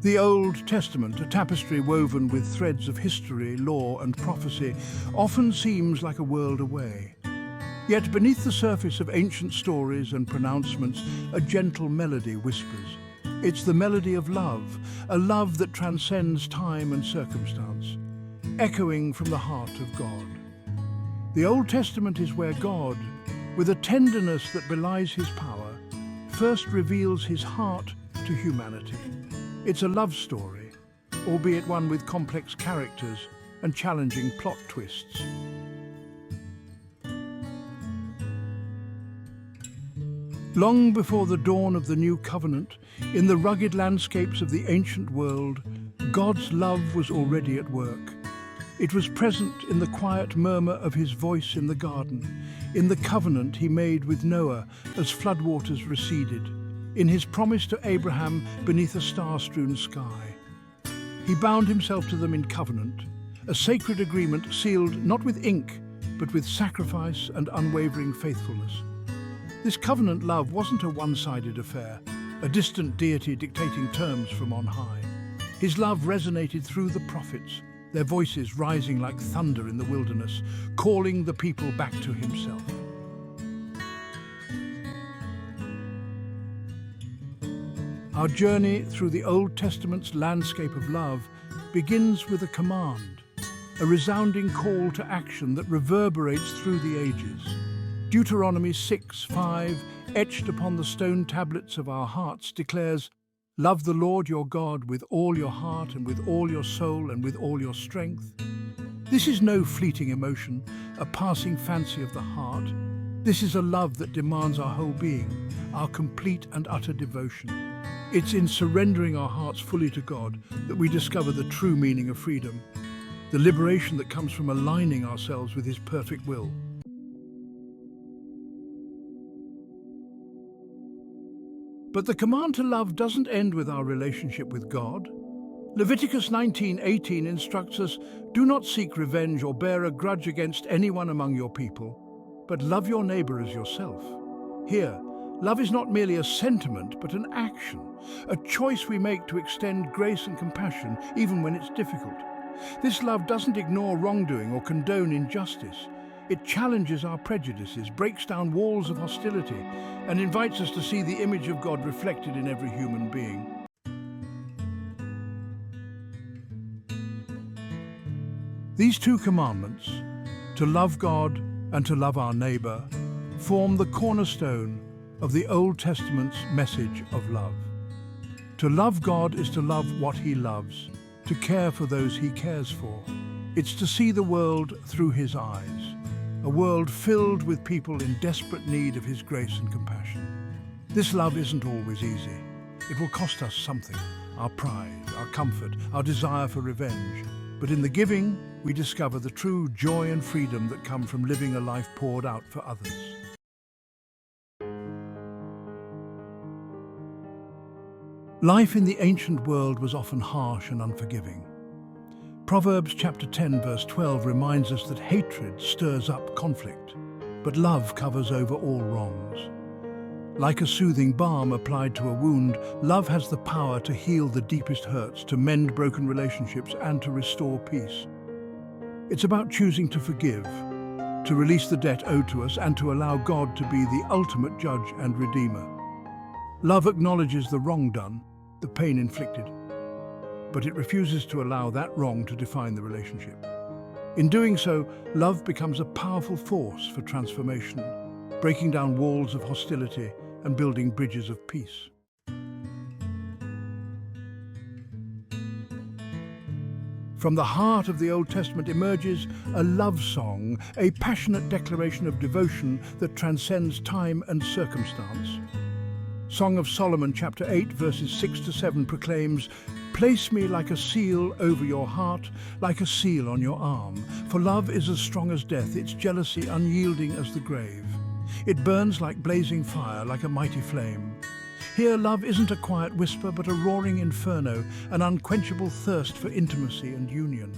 The Old Testament, a tapestry woven with threads of history, law and prophecy, often seems like a world away. Yet beneath the surface of ancient stories and pronouncements, a gentle melody whispers. It's the melody of love, a love that transcends time and circumstance, echoing from the heart of God. The Old Testament is where God, with a tenderness that belies his power, first reveals his heart to humanity. It's a love story, albeit one with complex characters and challenging plot twists. Long before the dawn of the New Covenant, in the rugged landscapes of the ancient world, God's love was already at work. It was present in the quiet murmur of his voice in the garden, in the covenant he made with Noah as floodwaters receded, in his promise to Abraham beneath a star-strewn sky. He bound himself to them in covenant, a sacred agreement sealed not with ink, but with sacrifice and unwavering faithfulness. This covenant love wasn't a one-sided affair, a distant deity dictating terms from on high. His love resonated through the prophets, their voices rising like thunder in the wilderness, calling the people back to himself. Our journey through the Old Testament's landscape of love begins with a command, a resounding call to action that reverberates through the ages. Deuteronomy 6:5, etched upon the stone tablets of our hearts, declares, "Love the Lord your God with all your heart and with all your soul and with all your strength." This is no fleeting emotion, a passing fancy of the heart. This is a love that demands our whole being, our complete and utter devotion. It's in surrendering our hearts fully to God that we discover the true meaning of freedom, the liberation that comes from aligning ourselves with his perfect will. But the command to love doesn't end with our relationship with God. Leviticus 19:18 instructs us, "Do not seek revenge or bear a grudge against anyone among your people, but love your neighbor as yourself." Here, love is not merely a sentiment, but an action, a choice we make to extend grace and compassion even when it's difficult. This love doesn't ignore wrongdoing or condone injustice. It challenges our prejudices, breaks down walls of hostility, and invites us to see the image of God reflected in every human being. These two commandments, to love God and to love our neighbor, form the cornerstone of the Old Testament's message of love. To love God is to love what he loves, to care for those he cares for. It's to see the world through his eyes, a world filled with people in desperate need of his grace and compassion. This love isn't always easy. It will cost us something, our pride, our comfort, our desire for revenge. But in the giving, we discover the true joy and freedom that come from living a life poured out for others. Life in the ancient world was often harsh and unforgiving. Proverbs chapter 10 verse 12 reminds us that hatred stirs up conflict, but love covers over all wrongs. Like a soothing balm applied to a wound, love has the power to heal the deepest hurts, to mend broken relationships, and to restore peace. It's about choosing to forgive, to release the debt owed to us, and to allow God to be the ultimate judge and redeemer. Love acknowledges the wrong done, the pain inflicted, but it refuses to allow that wrong to define the relationship. In doing so, love becomes a powerful force for transformation, breaking down walls of hostility and building bridges of peace. From the heart of the Old Testament emerges a love song, a passionate declaration of devotion that transcends time and circumstance. Song of Solomon chapter 8 verses 6 to 7 proclaims, "Place me like a seal over your heart, like a seal on your arm. For love is as strong as death, its jealousy unyielding as the grave. It burns like blazing fire, like a mighty flame." Here, love isn't a quiet whisper, but a roaring inferno, an unquenchable thirst for intimacy and union.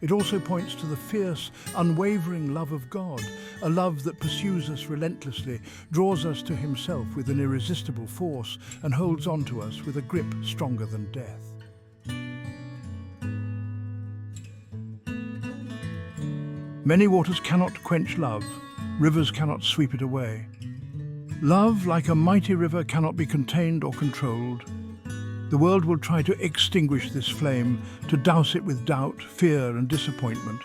It also points to the fierce, unwavering love of God, a love that pursues us relentlessly, draws us to himself with an irresistible force, and holds on to us with a grip stronger than death. Many waters cannot quench love, rivers cannot sweep it away. Love, like a mighty river, cannot be contained or controlled. The world will try to extinguish this flame, to douse it with doubt, fear and disappointment.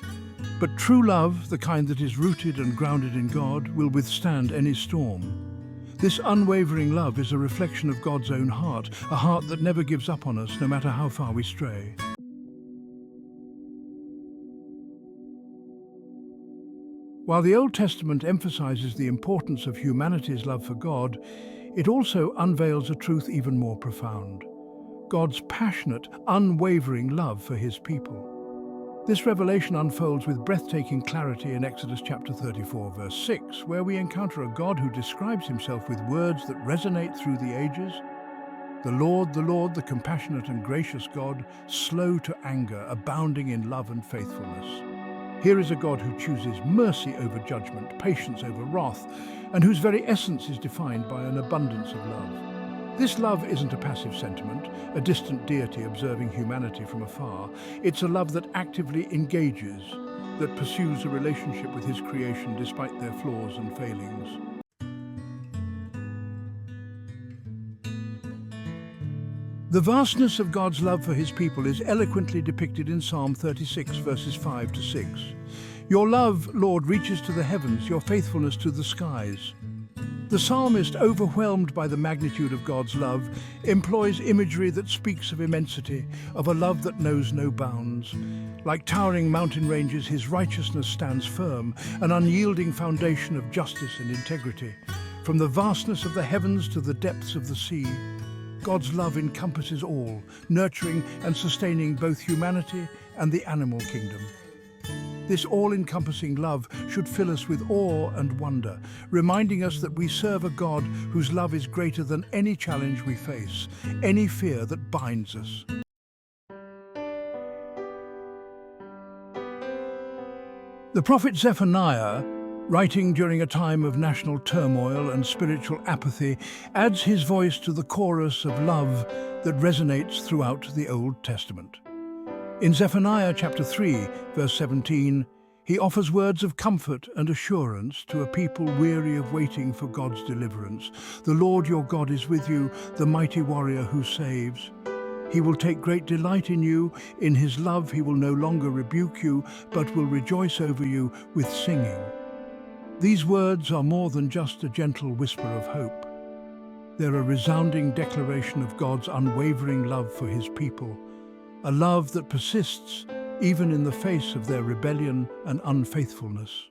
But true love, the kind that is rooted and grounded in God, will withstand any storm. This unwavering love is a reflection of God's own heart, a heart that never gives up on us, no matter how far we stray. While the Old Testament emphasizes the importance of humanity's love for God, it also unveils a truth even more profound: God's passionate, unwavering love for his people. This revelation unfolds with breathtaking clarity in Exodus chapter 34, verse 6, where we encounter a God who describes himself with words that resonate through the ages. The Lord, the compassionate and gracious God, slow to anger, abounding in love and faithfulness. Here is a God who chooses mercy over judgment, patience over wrath, and whose very essence is defined by an abundance of love. This love isn't a passive sentiment, a distant deity observing humanity from afar. It's a love that actively engages, that pursues a relationship with his creation despite their flaws and failings. The vastness of God's love for his people is eloquently depicted in Psalm 36, verses 5 to 6. Your love, Lord, reaches to the heavens, your faithfulness to the skies. The psalmist, overwhelmed by the magnitude of God's love, employs imagery that speaks of immensity, of a love that knows no bounds. Like towering mountain ranges, his righteousness stands firm, an unyielding foundation of justice and integrity. From the vastness of the heavens to the depths of the sea, God's love encompasses all, nurturing and sustaining both humanity and the animal kingdom. This all-encompassing love should fill us with awe and wonder, reminding us that we serve a God whose love is greater than any challenge we face, any fear that binds us. The prophet Zephaniah, writing during a time of national turmoil and spiritual apathy, adds his voice to the chorus of love that resonates throughout the Old Testament. In Zephaniah chapter 3, verse 17, he offers words of comfort and assurance to a people weary of waiting for God's deliverance. The Lord your God is with you, the mighty warrior who saves. He will take great delight in you. In his love he will no longer rebuke you, but will rejoice over you with singing. These words are more than just a gentle whisper of hope. They're a resounding declaration of God's unwavering love for his people, a love that persists even in the face of their rebellion and unfaithfulness.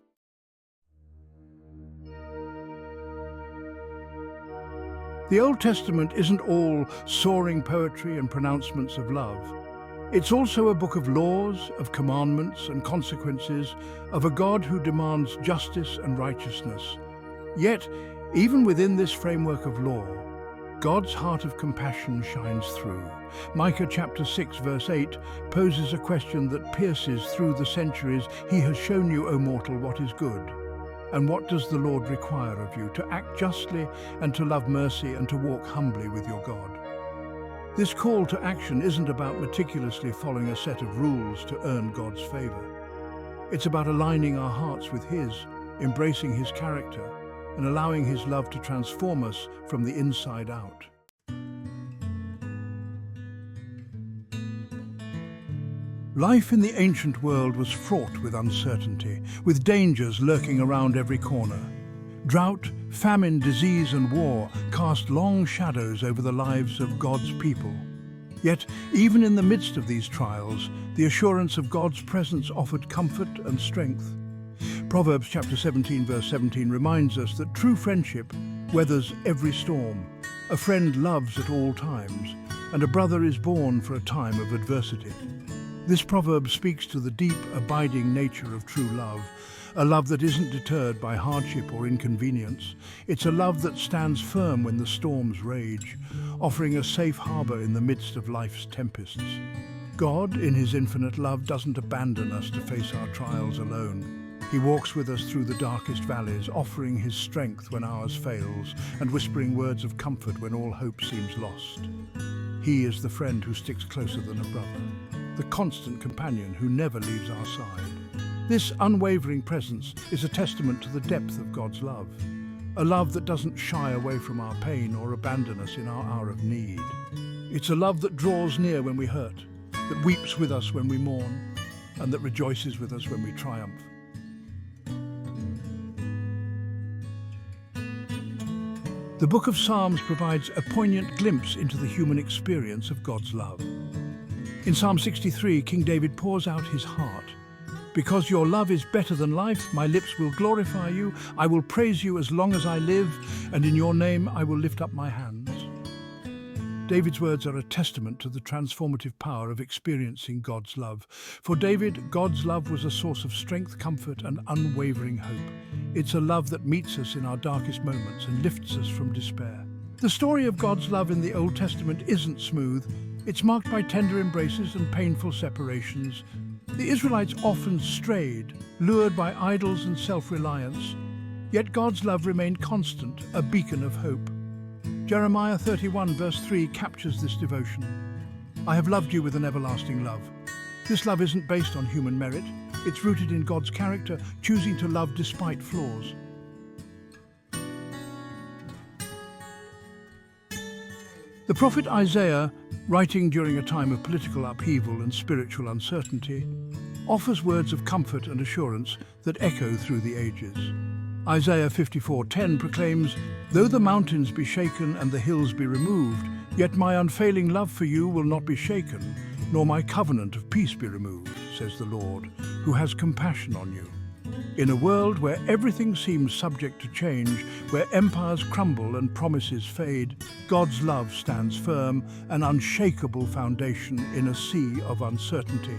The Old Testament isn't all soaring poetry and pronouncements of love. It's also a book of laws, of commandments and consequences, of a God who demands justice and righteousness. Yet, even within this framework of law, God's heart of compassion shines through. Micah chapter 6, verse 8 poses a question that pierces through the centuries. He has shown you, O mortal, what is good. And what does the Lord require of you? To act justly and to love mercy and to walk humbly with your God. This call to action isn't about meticulously following a set of rules to earn God's favor. It's about aligning our hearts with his, embracing his character, and allowing his love to transform us from the inside out. Life in the ancient world was fraught with uncertainty, with dangers lurking around every corner. Drought, famine, disease and war cast long shadows over the lives of God's people. Yet, even in the midst of these trials, the assurance of God's presence offered comfort and strength. Proverbs chapter 17, verse 17 reminds us that true friendship weathers every storm. A friend loves at all times, and a brother is born for a time of adversity. This proverb speaks to the deep, abiding nature of true love, a love that isn't deterred by hardship or inconvenience. It's a love that stands firm when the storms rage, offering a safe harbor in the midst of life's tempests. God, in his infinite love, doesn't abandon us to face our trials alone. He walks with us through the darkest valleys, offering his strength when ours fails, and whispering words of comfort when all hope seems lost. He is the friend who sticks closer than a brother, the constant companion who never leaves our side. This unwavering presence is a testament to the depth of God's love, a love that doesn't shy away from our pain or abandon us in our hour of need. It's a love that draws near when we hurt, that weeps with us when we mourn, and that rejoices with us when we triumph. The book of Psalms provides a poignant glimpse into the human experience of God's love. In Psalm 63, King David pours out his heart. Because your love is better than life, my lips will glorify you. I will praise you as long as I live, and in your name I will lift up my hands. David's words are a testament to the transformative power of experiencing God's love. For David, God's love was a source of strength, comfort, and unwavering hope. It's a love that meets us in our darkest moments and lifts us from despair. The story of God's love in the Old Testament isn't smooth. It's marked by tender embraces and painful separations. The Israelites often strayed, lured by idols and self-reliance. Yet God's love remained constant, a beacon of hope. Jeremiah 31 verse 3 captures this devotion. I have loved you with an everlasting love. This love isn't based on human merit. It's rooted in God's character, choosing to love despite flaws. The prophet Isaiah, writing during a time of political upheaval and spiritual uncertainty, offers words of comfort and assurance that echo through the ages. Isaiah 54:10 proclaims, though the mountains be shaken and the hills be removed, yet my unfailing love for you will not be shaken, nor my covenant of peace be removed, says the Lord, who has compassion on you. In a world where everything seems subject to change, where empires crumble and promises fade, God's love stands firm, an unshakable foundation in a sea of uncertainty.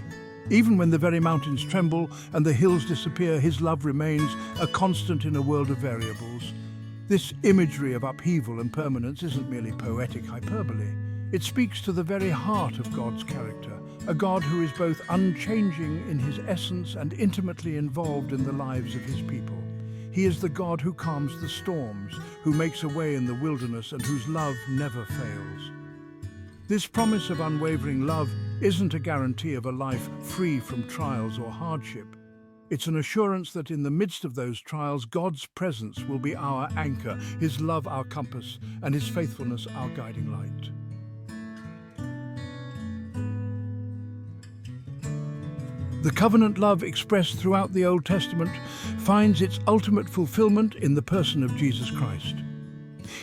Even when the very mountains tremble and the hills disappear, his love remains a constant in a world of variables. This imagery of upheaval and permanence isn't merely poetic hyperbole. It speaks to the very heart of God's character, a God who is both unchanging in his essence and intimately involved in the lives of his people. He is the God who calms the storms, who makes a way in the wilderness, and whose love never fails. This promise of unwavering love isn't a guarantee of a life free from trials or hardship. It's an assurance that in the midst of those trials, God's presence will be our anchor, his love our compass, and his faithfulness our guiding light. The covenant love expressed throughout the Old Testament finds its ultimate fulfillment in the person of Jesus Christ.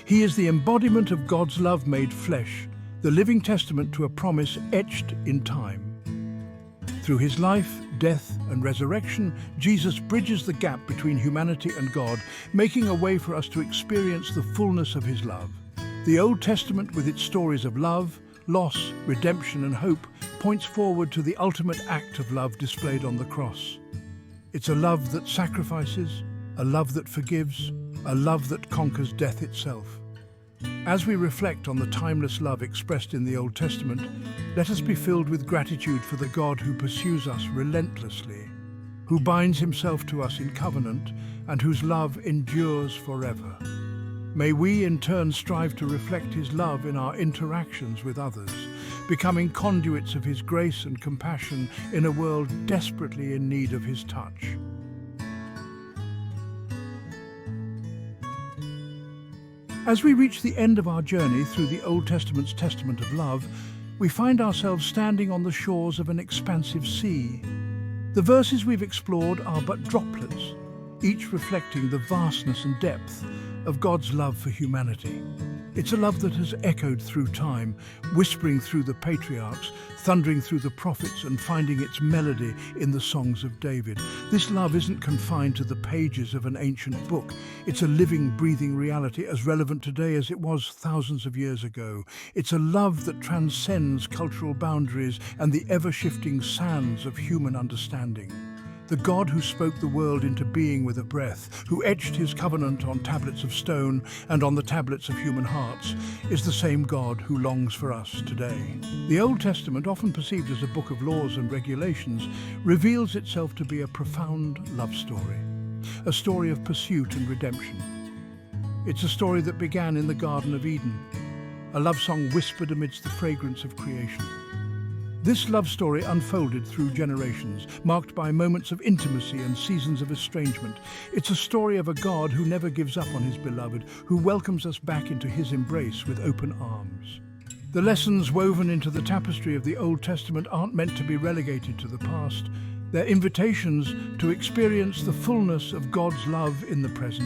He is the embodiment of God's love made flesh, the living testament to a promise etched in time. Through his life, death, and resurrection, Jesus bridges the gap between humanity and God, making a way for us to experience the fullness of his love. The Old Testament, with its stories of love, loss, redemption, and hope, points forward to the ultimate act of love displayed on the cross. It's a love that sacrifices, a love that forgives, a love that conquers death itself. As we reflect on the timeless love expressed in the Old Testament, let us be filled with gratitude for the God who pursues us relentlessly, who binds himself to us in covenant, and whose love endures forever. May we in turn strive to reflect his love in our interactions with others, becoming conduits of his grace and compassion in a world desperately in need of his touch. As we reach the end of our journey through the Old Testament's testament of love, we find ourselves standing on the shores of an expansive sea. The verses we've explored are but droplets, each reflecting the vastness and depth of God's love for humanity. It's a love that has echoed through time, whispering through the patriarchs, thundering through the prophets, and finding its melody in the songs of David. This love isn't confined to the pages of an ancient book. It's a living, breathing reality, as relevant today as it was thousands of years ago. It's a love that transcends cultural boundaries and the ever-shifting sands of human understanding. The God who spoke the world into being with a breath, who etched his covenant on tablets of stone and on the tablets of human hearts, is the same God who longs for us today. The Old Testament, often perceived as a book of laws and regulations, reveals itself to be a profound love story, a story of pursuit and redemption. It's a story that began in the Garden of Eden, a love song whispered amidst the fragrance of creation. This love story unfolded through generations, marked by moments of intimacy and seasons of estrangement. It's a story of a God who never gives up on his beloved, who welcomes us back into his embrace with open arms. The lessons woven into the tapestry of the Old Testament aren't meant to be relegated to the past. They're invitations to experience the fullness of God's love in the present.